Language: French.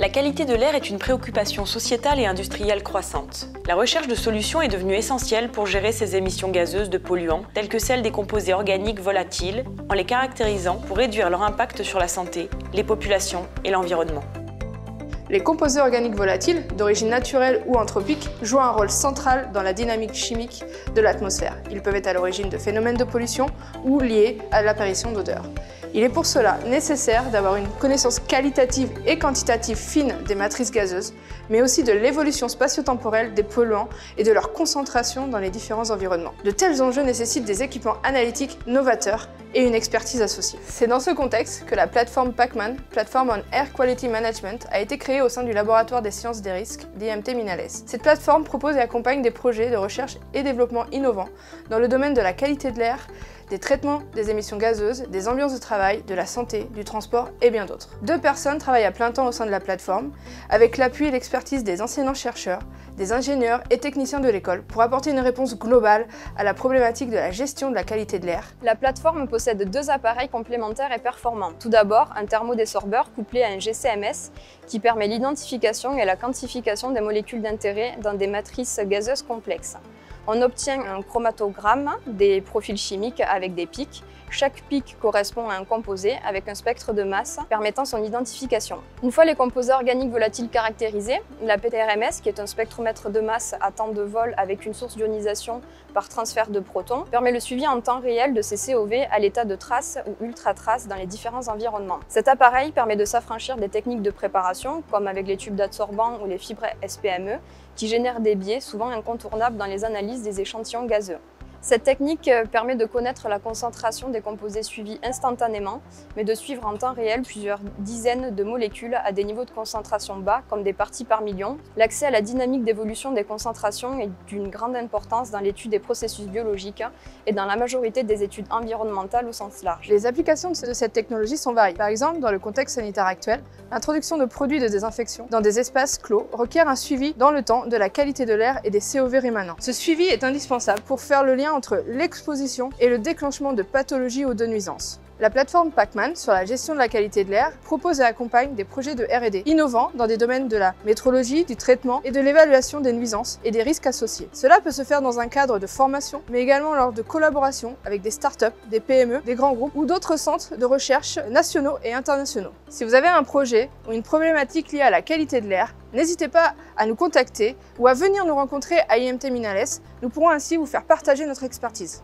La qualité de l'air est une préoccupation sociétale et industrielle croissante. La recherche de solutions est devenue essentielle pour gérer ces émissions gazeuses de polluants, telles que celles des composés organiques volatiles, en les caractérisant pour réduire leur impact sur la santé, les populations et l'environnement. Les composés organiques volatiles, d'origine naturelle ou anthropique, jouent un rôle central dans la dynamique chimique de l'atmosphère. Ils peuvent être à l'origine de phénomènes de pollution ou liés à l'apparition d'odeurs. Il est pour cela nécessaire d'avoir une connaissance qualitative et quantitative fine des matrices gazeuses, mais aussi de l'évolution spatio-temporelle des polluants et de leur concentration dans les différents environnements. De tels enjeux nécessitent des équipements analytiques novateurs et une expertise associée. C'est dans ce contexte que la plateforme PACMAN, Platform on Air Quality Management, a été créée au sein du laboratoire des sciences des risques d'IMT Minales. Cette plateforme propose et accompagne des projets de recherche et développement innovants dans le domaine de la qualité de l'air, des traitements des émissions gazeuses, des ambiances de travail, de la santé, du transport et bien d'autres. 2 personnes travaillent à plein temps au sein de la plateforme, avec l'appui et l'expertise des enseignants-chercheurs, des ingénieurs et techniciens de l'école, pour apporter une réponse globale à la problématique de la gestion de la qualité de l'air. La plateforme possède 2 appareils complémentaires et performants. Tout d'abord, un thermodésorbeur couplé à un GCMS qui permet l'identification et la quantification des molécules d'intérêt dans des matrices gazeuses complexes. On obtient un chromatogramme des profils chimiques avec des pics. Chaque pic correspond à un composé avec un spectre de masse permettant son identification. Une fois les composés organiques volatiles caractérisés, la PTRMS, qui est un spectromètre de masse à temps de vol avec une source d'ionisation par transfert de protons, permet le suivi en temps réel de ces COV à l'état de trace ou ultra-trace dans les différents environnements. Cet appareil permet de s'affranchir des techniques de préparation, comme avec les tubes d'adsorbant ou les fibres SPME, qui génèrent des biais souvent incontournables dans les analyses des échantillons gazeux. Cette technique permet de connaître la concentration des composés suivis instantanément, mais de suivre en temps réel plusieurs dizaines de molécules à des niveaux de concentration bas, comme des parties par million. L'accès à la dynamique d'évolution des concentrations est d'une grande importance dans l'étude des processus biologiques et dans la majorité des études environnementales au sens large. Les applications de cette technologie sont variées. Par exemple, dans le contexte sanitaire actuel, l'introduction de produits de désinfection dans des espaces clos requiert un suivi dans le temps de la qualité de l'air et des COV rémanents. Ce suivi est indispensable pour faire le lien entre l'exposition et le déclenchement de pathologies ou de nuisances. La plateforme PACMAN sur la gestion de la qualité de l'air propose et accompagne des projets de R&D innovants dans des domaines de la métrologie, du traitement et de l'évaluation des nuisances et des risques associés. Cela peut se faire dans un cadre de formation, mais également lors de collaborations avec des startups, des PME, des grands groupes ou d'autres centres de recherche nationaux et internationaux. Si vous avez un projet ou une problématique liée à la qualité de l'air, n'hésitez pas à nous contacter ou à venir nous rencontrer à IMT Minales. Nous pourrons ainsi vous faire partager notre expertise.